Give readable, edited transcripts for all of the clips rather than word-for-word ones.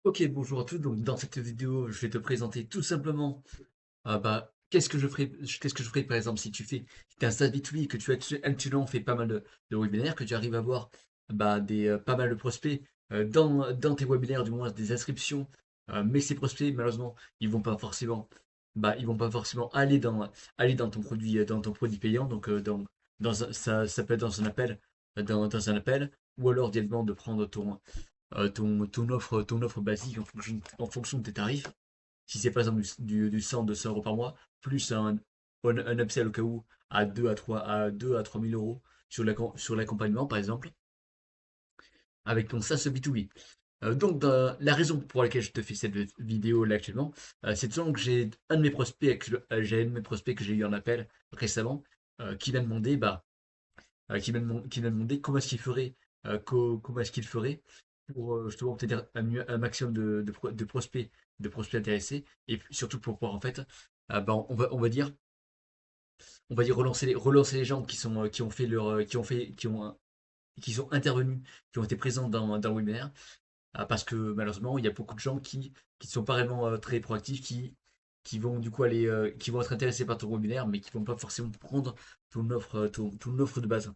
Ok, bonjour à tous. Donc, dans cette vidéo, je vais te présenter tout simplement qu'est-ce que je ferais par exemple si si t'es un sales B2B, que tu as actuellement fait pas mal de webinaires, que tu arrives à avoir pas mal de prospects dans tes webinaires, du moins des inscriptions, mais ces prospects, malheureusement, ils vont pas forcément aller dans ton produit payant, donc ça peut être dans un appel, dans un appel, ou alors directement de prendre ton offre basique en fonction de tes tarifs. Si c'est par exemple du 100, 200 euros par mois, plus un upsell au cas où à 2 à 3 000 euros sur l'accompagnement, par exemple, avec ton SaaS B2B. La raison pour laquelle je te fais cette vidéo là actuellement, c'est tout simplement que j'ai un de mes prospects que j'ai eu en appel récemment, qui m'a demandé, qui m'a demandé comment est-ce qu'il ferait, comment est-ce qu'il ferait pour justement obtenir un maximum de prospects intéressés, et surtout pour pouvoir en fait, on va dire relancer les gens qui ont fait qui sont intervenus, qui ont été présents dans le webinaire, parce que malheureusement il y a beaucoup de gens qui ne sont pas vraiment très proactifs, qui vont du coup qui vont être intéressés par ton webinaire, mais qui vont pas forcément prendre ton offre de base.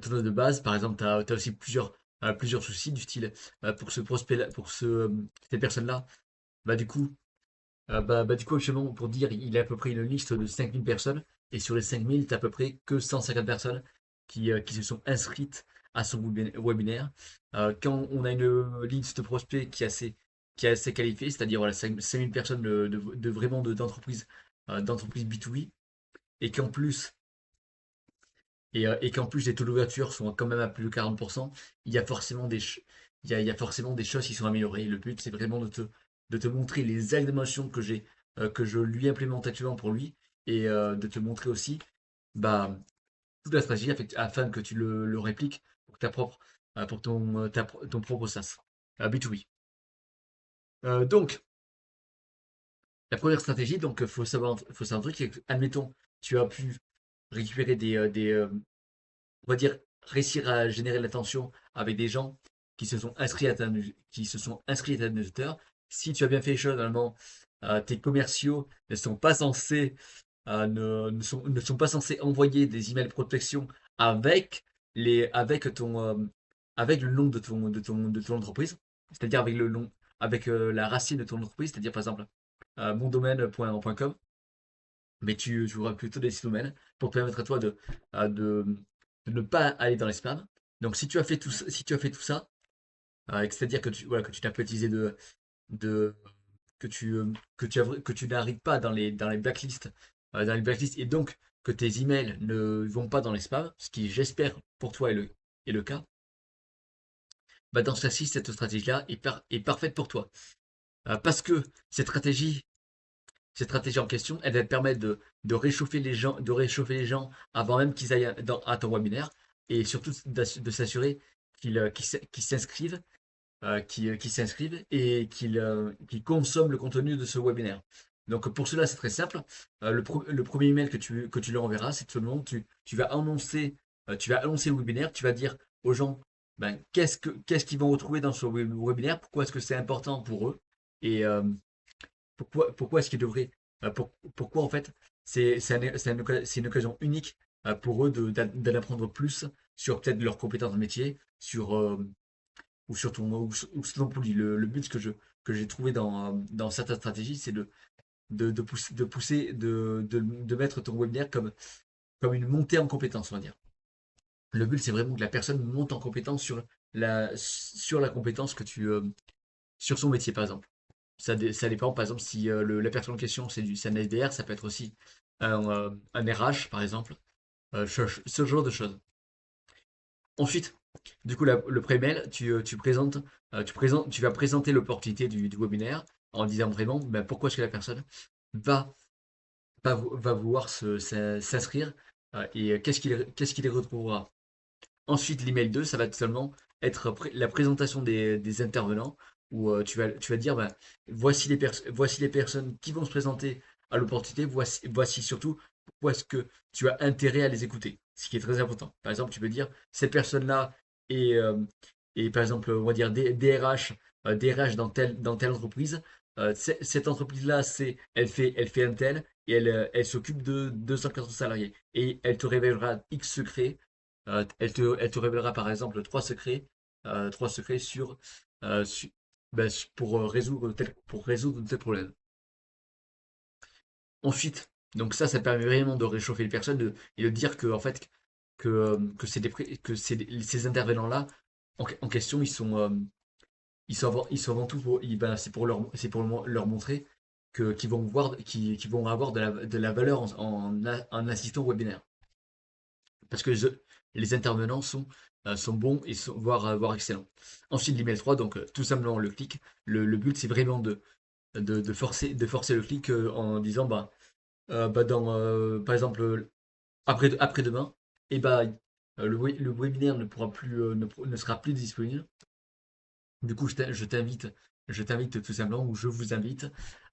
Ton offre de base, par exemple, tu as aussi plusieurs soucis du style pour ce prospect, cette personne-là, du coup, du coup, actuellement, pour dire, il a à peu près une liste de 5000 personnes, et sur les 5000, tu à peu près que 150 personnes qui se sont inscrites à son webinaire. Quand on a une liste de prospects qui est assez qualifiée, c'est-à-dire voilà, 5000 personnes d'entreprises B2B, et qu'en plus, et qu'en plus les taux d'ouverture sont quand même à plus de 40%, il y a forcément il y a forcément des choses qui sont améliorées. Le but, c'est vraiment de te montrer les animations que je lui implémente actuellement pour lui, et de te montrer aussi bah, toute la stratégie afin que tu le répliques pour ta propre, pour ton propre SaaS, B2B. Donc, la première stratégie, donc, faut savoir un truc, c'est que, admettons, tu as pu récupérer on va dire, réussir à générer l'attention avec des gens qui se sont inscrits à ta newsletter. Si tu as bien fait les choses, normalement, tes commerciaux ne sont pas censés envoyer des emails de protection avec avec le nom de ton entreprise, c'est-à-dire avec le nom, avec la racine de ton entreprise, c'est-à-dire par exemple mondomaine.com, mais tu auras plutôt des domaines pour permettre à toi de ne pas aller dans les spams. Donc si tu as fait tout ça, c'est-à-dire que que tu n'as pas utilisé de que que tu n'arrives pas dans les blacklists, et donc que tes emails ne vont pas dans les spams, ce qui j'espère pour toi est le cas, dans ce cas-ci, cette stratégie-là est parfaite pour toi. Parce que cette stratégie en question, elle va te permettre de réchauffer les gens avant même qu'ils aillent à ton webinaire, et surtout de s'assurer qu'ils s'inscrivent, qu'ils s'inscrivent et qu'ils consomment le contenu de ce webinaire. Donc pour cela, c'est très simple. Le premier email que tu leur enverras, c'est tout simplement tu vas annoncer le webinaire, tu vas dire aux gens qu'est-ce qu'ils vont retrouver dans ce webinaire, pourquoi est-ce que c'est important pour eux, et pourquoi est-ce qu'ils devraient, pourquoi en fait c'est une occasion unique pour eux d'en apprendre plus sur peut-être leurs compétences de métier, ou sur ou sur ton produit. Le but que j'ai trouvé dans certaines stratégies, c'est de mettre ton webinaire comme une montée en compétence, on va dire. Le but, c'est vraiment que la personne monte en compétence sur la compétence sur son métier, par exemple. Ça dépend, par exemple, si la personne en question, c'est un SDR, ça peut être aussi un RH, par exemple, ce genre de choses. Ensuite, du coup, le pré-mail, tu vas présenter l'opportunité du webinaire en disant vraiment pourquoi est-ce que la personne va, va vouloir s'inscrire, et qu'est-ce qu'il y retrouvera. Ensuite, l'email 2, ça va seulement être la présentation des intervenants, où tu vas dire voici les personnes qui vont se présenter à l'opportunité, voici surtout pourquoi est-ce que tu as intérêt à les écouter, ce qui est très important. Par exemple, tu peux dire cette personne-là est, euh, et par exemple, on va dire DRH, DRH dans telle entreprise. Cette entreprise-là, elle fait un tel et elle s'occupe de 250 salariés. Et elle te révélera X secrets. Elle te révélera par exemple trois secrets ben, pour résoudre tel problème. Ensuite, donc ça permet vraiment de réchauffer les personnes et de dire que, en fait, que ces intervenants-là, en question, ils sont avant tout ben, c'est pour leur montrer qu'ils vont avoir de la valeur en assistant au webinaire. Parce que les intervenants sont bons et voire excellents. Ensuite, l'email 3, donc tout simplement le clic. Le but, c'est vraiment de forcer le clic en disant, par exemple, après-demain, et bah, le webinaire ne sera plus disponible. Du coup, je t'invite tout simplement, ou je vous invite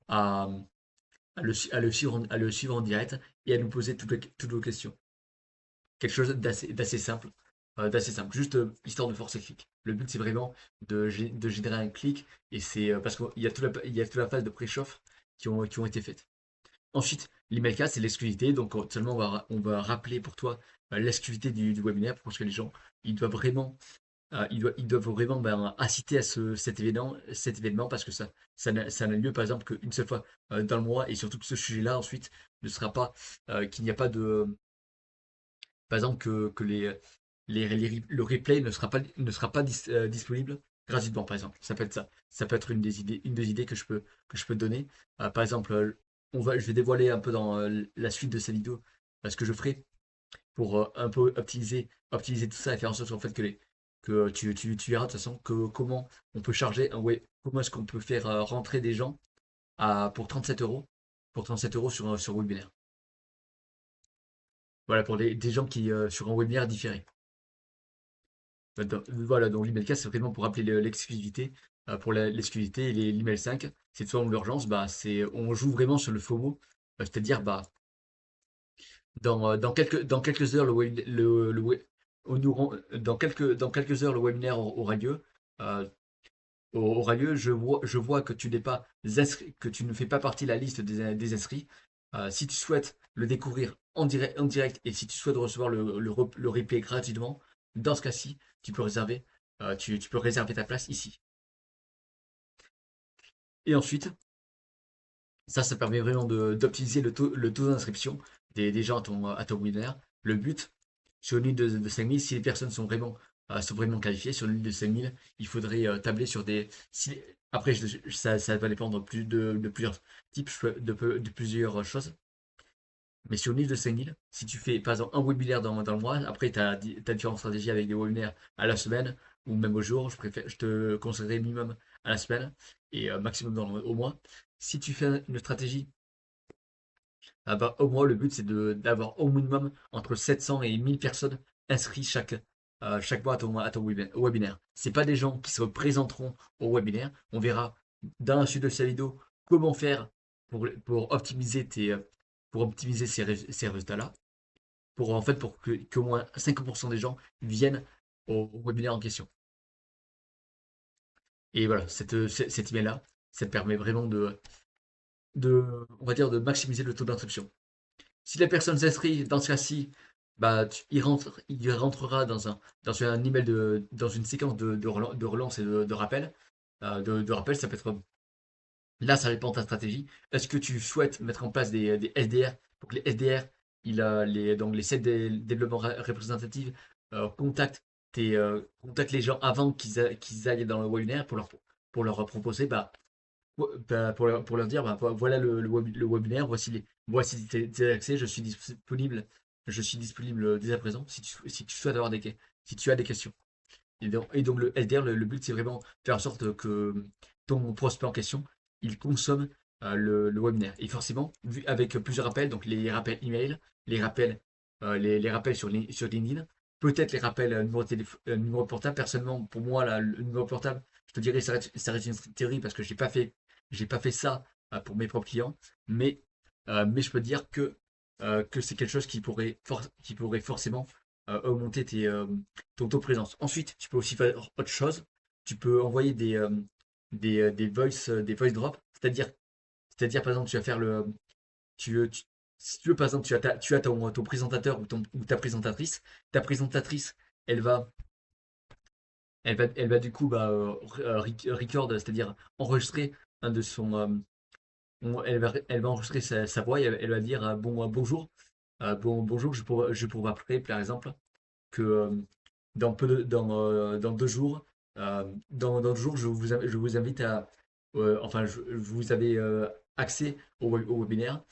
à, à le suivre en direct et à nous poser toutes vos questions. Quelque chose d'assez simple, juste histoire de forcer le clic. Le but, c'est vraiment de générer un clic, et c'est parce qu'il y a il y a toute la phase de préchauffe qui ont été faites. Ensuite, l'email 4, c'est l'exclusivité. Donc, seulement, on va rappeler pour toi l'exclusivité du webinaire pour que les gens ils doivent vraiment, ils doivent vraiment ben, assister à cet événement parce que ça n'a lieu, par exemple, qu'une seule fois dans le mois, et surtout que ce sujet-là, ensuite, ne sera pas, qu'il n'y a pas de. Par exemple, que le replay ne sera pas disponible gratuitement, par exemple. Ça peut être ça. Ça peut être une des idées que je peux te donner. Par exemple, je vais dévoiler un peu dans la suite de cette vidéo ce que je ferai pour un peu optimiser tout ça et faire en sorte en fait que tu verras de toute façon comment on peut charger comment est-ce qu'on peut faire rentrer des gens pour 37 € sur un webinaire. Voilà, pour des gens qui sur un webinaire différé. Voilà, donc l'email 4, c'est vraiment pour rappeler l'exclusivité. Pour l'exclusivité, et l'email 5, c'est soit l'urgence, bah, on joue vraiment sur le FOMO, c'est-à-dire bah, dans quelques heures, dans quelques heures, le webinaire aura lieu. Euh, Aura lieu, je vois que tu n'es pas inscrit, que tu ne fais pas partie de la liste des inscrits. Si tu souhaites le découvrir en direct et si tu souhaites recevoir le replay gratuitement, dans ce cas-ci, tu peux réserver ta place ici. Et ensuite, ça permet vraiment d'optimiser le taux d'inscription des gens à ton webinaire. Le but, sur une ligne de 5000, si les personnes sont vraiment qualifiées, sur une ligne de 5000, il faudrait tabler sur des. Après, ça va dépendre de plusieurs types, de plusieurs choses. Mais sur une liste de 5000, si tu fais par exemple un webinaire dans le mois, après tu as différentes stratégies avec des webinaires à la semaine ou même au jour. Je te conseillerais minimum à la semaine et maximum au mois. Si tu fais une stratégie, au mois, le but c'est d'avoir au minimum entre 700 et 1000 personnes inscrites chaque mois à ton webinaire. Ce pas des gens qui se présenteront au webinaire. On verra dans la suite de cette vidéo comment faire pour optimiser ces résultats-là. Pour en fait pour qu'au moins 50% des gens viennent au webinaire en question. Et voilà, cet email-là, ça te permet vraiment on va dire, de maximiser le taux d'inscription. Si la personne s'inscrit dans ce cas-ci, bah, il rentrera dans un email dans une séquence de relance et de rappel. De rappel, ça peut être. Là, ça dépend de ta stratégie. Est-ce que tu souhaites mettre en place des SDR pour que les SDR, donc les développements représentatifs, contactent, contactent les gens avant qu'ils aillent dans le webinaire pour leur proposer pour leur dire, voilà le webinaire, voici tes accès, je suis disponible dès à présent si tu souhaites si tu as des questions. Et donc le SDR, le but c'est vraiment faire en sorte que ton prospect en question, il consomme le webinaire. Et forcément, avec plusieurs rappels, donc les rappels email, les rappels sur LinkedIn, peut-être les rappels numéro portable. Personnellement, pour moi, là, le numéro portable, je te dirais, ça reste une théorie parce que j'ai pas fait ça pour mes propres clients, mais je peux dire que c'est quelque chose qui pourrait forcément augmenter ton taux de présence. Ensuite, tu peux aussi faire autre chose. Tu peux envoyer des voice drops, c'est-à-dire par exemple, tu vas faire si tu veux, par exemple, tu as ton présentateur ou ta présentatrice. Ta présentatrice, elle va, elle va du coup record, c'est-à-dire enregistrer un de son, elle va enregistrer sa voix et elle va dire bonjour, bonjour, je pourrais appeler par exemple que dans 2 jours, dans 2 jours, je vous invite enfin, vous avez accès au webinaire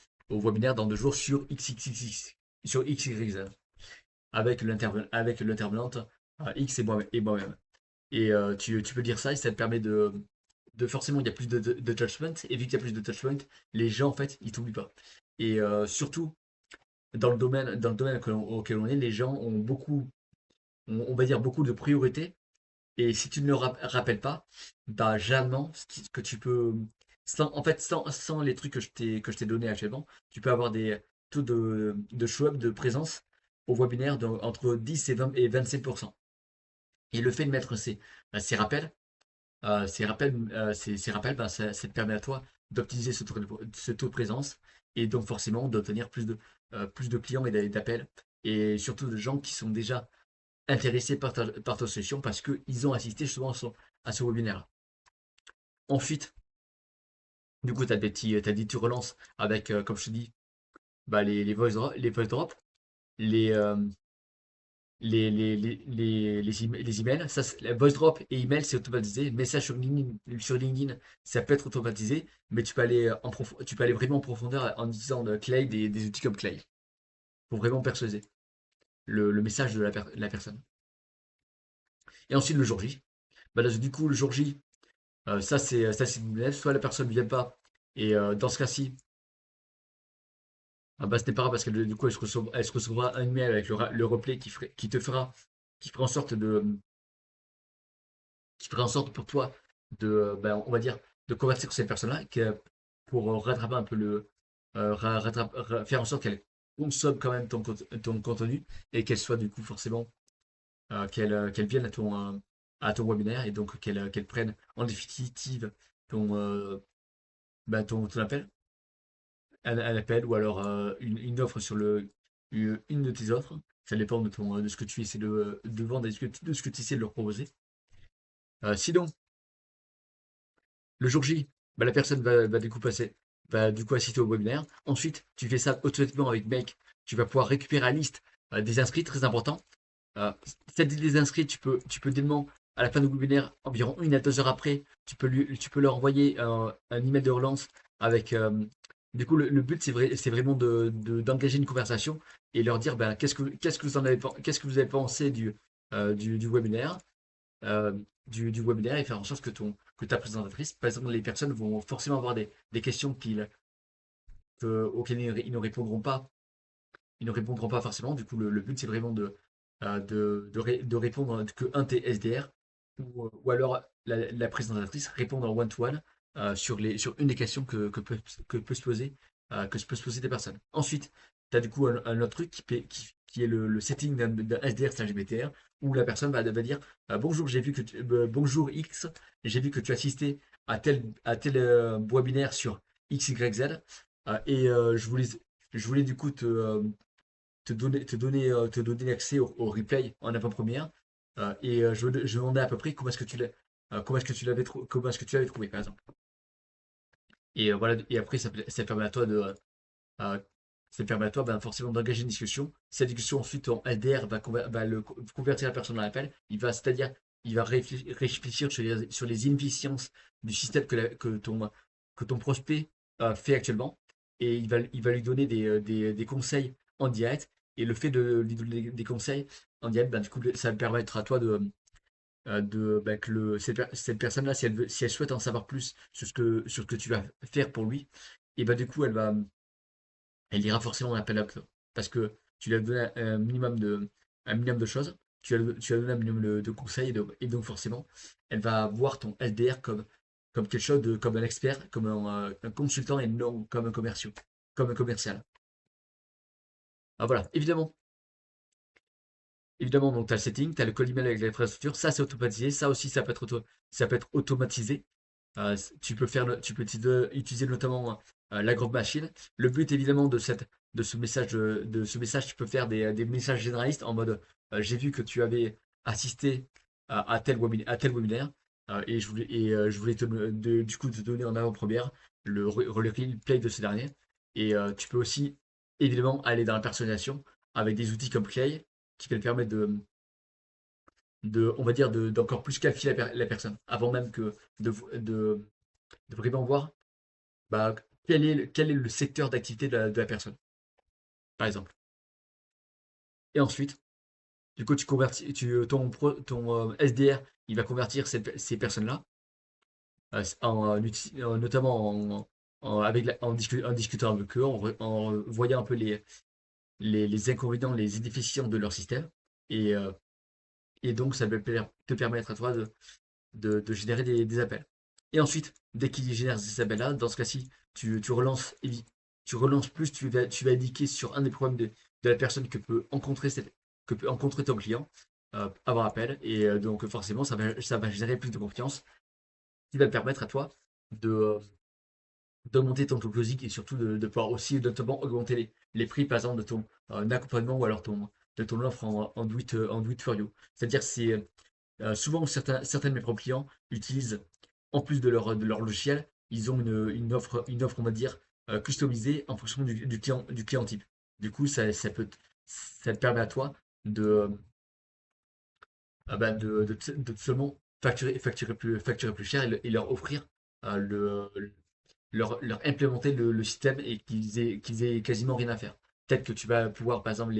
dans 2 jours sur sur XYZ, avec l'intervenante X et moi-même. Et tu peux dire ça et ça te permet forcément, il y a plus de touchpoints, et vu qu'il y a plus de touchpoints, les gens, en fait, ils t'oublient pas. Et surtout, dans le domaine auquel on est, les gens ont on va dire beaucoup de priorités. Et si tu ne le rappelles pas, bah, jamais ce que tu peux, en fait, sans les trucs que je t'ai donné actuellement, tu peux avoir des taux de show-up, de présence au webinaire entre 10 et 25%. Et le fait de mettre ces rappels, ces rappels, bah, ça te permet à toi d'optimiser ce taux de présence et donc forcément d'obtenir plus de clients et d'appels et surtout de gens qui sont déjà intéressés par ta solution parce qu'ils ont assisté justement à ce webinaire. Ensuite, du coup, t'as dit, tu relances avec, comme je te dis, bah, les voice drops, les, euh, les emails. Ça, la voice drop et email, c'est automatisé. Message sur LinkedIn, ça peut être automatisé, mais tu peux aller vraiment en profondeur en utilisant Clay, des outils comme Clay pour vraiment personnaliser le message de la personne. Et ensuite, le jour J. Bah, là, du coup, le jour J, ça c'est une blague. Soit la personne ne vient pas, et dans ce cas-ci, ah bah, ce n'est pas grave parce que du coup, elle se recevra un email avec le replay qui fera en sorte qui ferait en sorte pour toi on va dire, de convertir cette personne-là, pour rattraper un peu faire en sorte qu'elle consomme quand même ton contenu et qu'elle soit du coup forcément, qu'elle vienne à ton webinaire et donc qu'elle prenne en définitive ton, ton appel, un appel ou alors une offre une de tes offres. Ça dépend de ce que tu essaies de vendre et de ce que tu essaies de leur proposer. Sinon, le jour J, bah, la personne va du coup assister au webinaire. Ensuite, tu fais ça automatiquement avec Make. Tu vas pouvoir récupérer la liste des inscrits, très important. Euh, Cette liste des inscrits, tu peux tellement, à la fin du webinaire, environ 1 à 2 heures après, tu peux leur envoyer un email de relance avec. Du coup, le but, c'est vraiment d'engager une conversation et leur dire ben, qu'est-ce que vous avez pensé du webinaire, euh, du webinaire et faire en sorte que ta présentatrice, par exemple, les personnes vont forcément avoir des questions auxquelles ils ne répondront pas. Ils ne répondront pas forcément. Du coup, le but, c'est vraiment de répondre que un de tes SDR ou alors la présentatrice répondre en one-to-one sur une des questions que peut se poser, que peut se poser des personnes. Ensuite, tu as du coup un autre truc qui est le setting d'un SDR c'est un GBTR où la personne va dire bonjour, bonjour X, j'ai vu que tu assistais à tel webinaire sur XYZ et je voulais du coup te donner accès au replay en avant-première. Et je me demandais à peu près comment est-ce que tu l'avais trouvé, par exemple. Et voilà, et après, ça permet à toi euh, ça permet à toi ben, forcément d'engager une discussion. Cette discussion, ensuite, ton LDR va convertir la personne dans l'appel. C'est-à-dire, il va réfléchir sur les inefficiences du système que ton prospect fait actuellement. Et il va lui donner des conseils en direct. Et le fait de lui donner des conseils en direct, ben, du coup, ça va permettre à toi ben, cette personne-là, si elle souhaite en savoir plus sur ce que tu vas faire pour lui, et ben, du coup, elle ira forcément en appel à toi. Parce que tu lui as donné un minimum de choses, tu as donné un minimum de conseils, et donc forcément, elle va voir ton SDR comme quelque chose comme un expert, comme un consultant et non comme comme un commercial. Ah, voilà, évidemment, évidemment, donc tu as le setting, tu as le call email avec l'infrastructure, ça c'est automatisé, ça aussi ça peut être automatisé. Tu peux tu peux utiliser notamment la grande machine. Le but évidemment de ce message, tu peux faire des messages généralistes en mode j'ai vu que tu avais assisté à tel webinaire et je voulais du coup te donner en avant-première le replay de ce dernier. Et tu peux aussi évidemment aller dans la personnalisation avec des outils comme Clay qui te permettre on va dire, d'encore plus qualifier la personne avant même que de, de, de vraiment voir bah, quel est le secteur d'activité de la personne, par exemple. Et ensuite, du coup, tu convertis, ton SDR, il va convertir ces personnes-là, notamment en discutant avec eux, en voyant un peu les inconvénients, les inefficiences de leur système. Et, euh, et donc, ça va te permettre à toi de générer des appels. Et ensuite, dès qu'il génère ces appels-là, dans ce cas-ci, tu relances plus, tu vas indiquer sur un des problèmes de la personne que peut rencontrer ton client avant appel. Et donc, forcément, ça va générer plus de confiance, qui va te permettre à toi de, euh, d'augmenter ton taux de closing et surtout de pouvoir aussi notamment augmenter les prix, par exemple, de ton accompagnement ou alors de ton offre en do it for you. C'est-à-dire, souvent, certains de mes propres clients utilisent, en plus de leur logiciel, ils ont une offre, on va dire, customisée en fonction du client type. Du coup, ça te permet à toi de, de seulement facturer plus cher et leur offrir leur implémenter le système et qu'ils aient quasiment rien à faire. Peut-être que tu vas pouvoir, par exemple,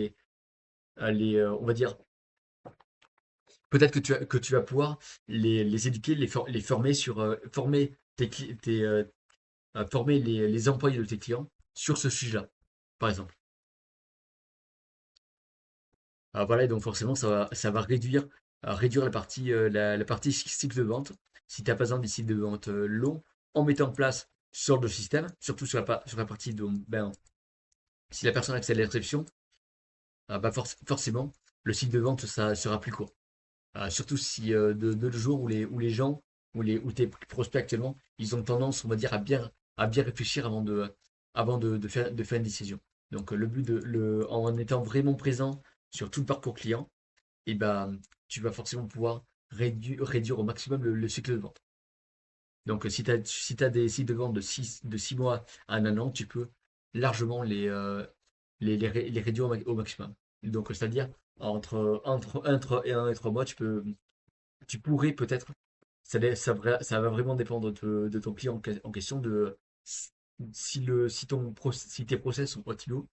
on va dire, peut-être que tu vas pouvoir les éduquer, les former former former les employés de tes clients sur ce sujet-là, par exemple. Voilà, et donc forcément, ça va réduire la partie cycle de vente. Si tu as par exemple des cycles de vente longs, en mettant en place ce genre de système, surtout sur la partie de, ben, si la personne accède à la réception, forcément, le cycle de vente ça sera plus court. Surtout si de nos jours où les gens, où tes prospects actuellement, ils ont tendance, on va dire, à bien réfléchir de faire une décision. Donc le but en étant vraiment présent sur tout le parcours client, et ben, tu vas forcément pouvoir réduire au maximum le cycle de vente. Donc si tu des cycles de vente de 6 mois à un an, tu peux largement les réduire au maximum. Donc c'est-à-dire entre 1 et 3 mois, tu pourrais peut-être, ça va vraiment dépendre de ton client en question, si tes process sont optimaux,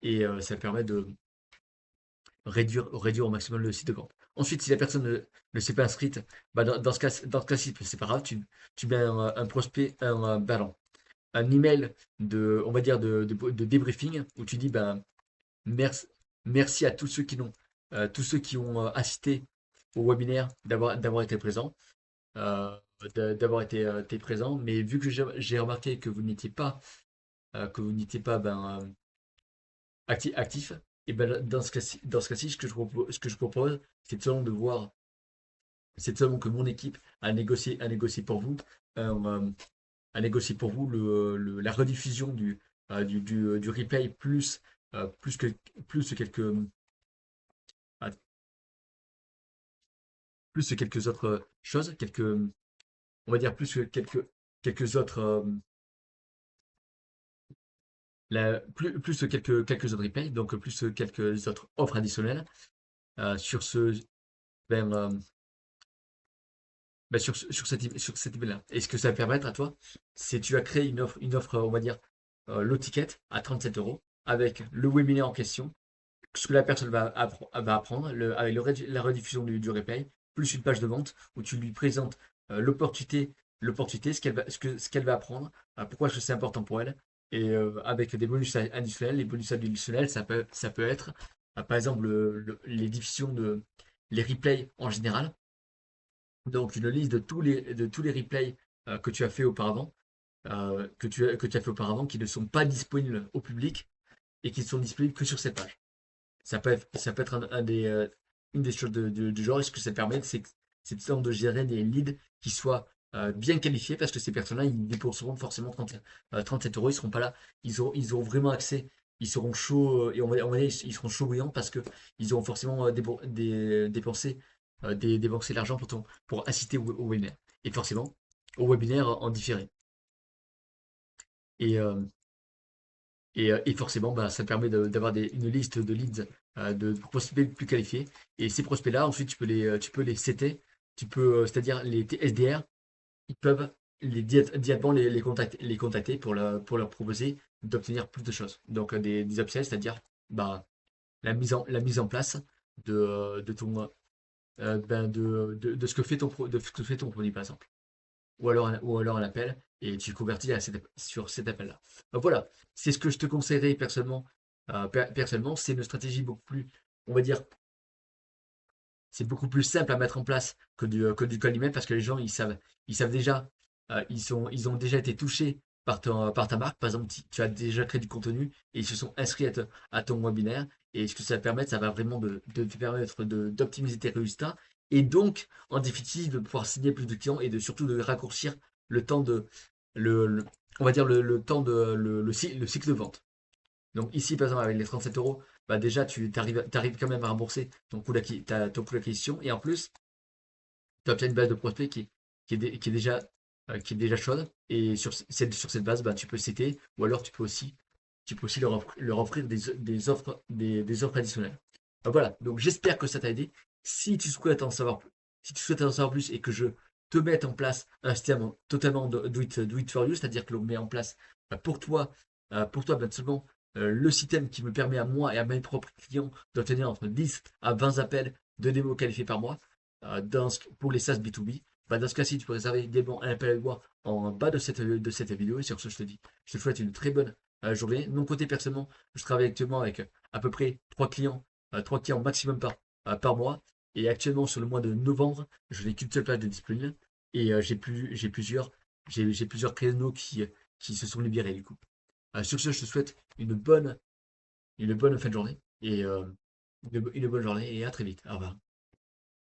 et ça permet de réduire au maximum le site de vente. Ensuite, si la personne ne s'est pas inscrite, bah dans ce cas-ci, c'est pas grave, tu mets un prospect, un email on va dire de débriefing où tu dis ben, merci, merci à tous ceux qui ont assisté au webinaire d'avoir été présents. euh, d'avoir été présent, mais vu que j'ai remarqué que vous n'étiez pas actif, et ben dans ce cas-ci, ce que je propose, c'est seulement de voir, c'est seulement que mon équipe a négocié pour vous, un, euh, a négocié pour vous la rediffusion du replay euh, plus que plus quelques euh, quelques autres choses, on va dire plus que quelques autres plus quelques autres replays, donc plus quelques autres offres additionnelles sur ben, euh, sur cet email-là. Et ce que ça va permettre à toi, c'est tu vas créer une offre, on va dire, low ticket à 37 euros avec le webinaire en question, ce que la personne va apprendre, avec la rediffusion du replay, plus une page de vente où tu lui présentes l'opportunité, ce qu'elle va apprendre, pourquoi est-ce que c'est important pour elle, et avec des bonus additionnels. Les bonus additionnels, ça peut être, par exemple, les diffusions les replays en général. Donc, une liste de tous les replays que tu as fait auparavant, que tu as fait auparavant, qui ne sont pas disponibles au public et qui ne sont disponibles que sur cette page. Ça peut être une des choses du genre. Et ce que ça permet, c'est tout simplement de gérer des leads qui soient bien qualifiés parce que ces personnes-là, ils dépenseront forcément 37 euros. Ils seront pas là. Ils auront vraiment accès. Ils seront chauds et on va dire, ils seront chauds bouillants parce que ils auront forcément dépensé l'argent pour assister au webinaire. Et forcément, au webinaire en différé. Et, euh, et forcément, bah, ça permet d'avoir une liste de leads, de prospects plus qualifiés. Et ces prospects-là, ensuite, tu peux les setter. C'est-à-dire les SDR, ils peuvent directement les contacter pour leur proposer d'obtenir plus de choses. Donc des upsells, c'est-à-dire bah, la mise en place de ton de ce que fait de ce que fait ton produit, par exemple. Ou alors un appel et tu convertis sur cet appel-là. Donc voilà, c'est ce que je te conseillerais personnellement. Personnellement, c'est une stratégie beaucoup plus, on va dire, c'est beaucoup plus simple à mettre en place que du call email parce que les gens, ils savent déjà, ils ont déjà été touchés par ta marque. Par exemple, tu as déjà créé du contenu et ils se sont inscrits à ton webinaire. Et ce que ça va permettre, ça va vraiment de te permettre d'optimiser tes résultats et donc, en définitive, de pouvoir signer plus de clients et de surtout de raccourcir le temps on va dire le temps le cycle de vente. Donc ici, par exemple, avec les 37 euros, bah déjà, tu arrives quand même à rembourser ton coût d'acquisition. Et en plus, tu obtiens une base de prospects qui est déjà chaude. Et sur cette base, bah, tu peux citer, ou alors tu peux aussi leur offrir des offres additionnelles. Donc voilà, donc j'espère que ça t'a aidé. Si tu souhaites en savoir plus, si tu souhaites en savoir plus et que je te mette en place un système totalement do it for you, c'est-à-dire que l'on met en place pour toi, ben, seulement le système qui me permet à moi et à mes propres clients d'obtenir entre 10 à 20 appels de démos qualifiés par mois pour les SaaS B2B. Bah, dans ce cas-ci, tu peux réserver également un appel avec moi en bas de cette vidéo. Et sur ce, je te dis, je te souhaite une très bonne journée. De mon côté, personnellement, je travaille actuellement avec à peu près 3 clients maximum par mois. Et actuellement, sur le mois de novembre, je n'ai qu'une seule place de disponible. Et j'ai plusieurs créneaux qui se sont libérés du coup. Sur ce, je te souhaite une bonne fin de journée et une bonne journée et à très vite. Au revoir.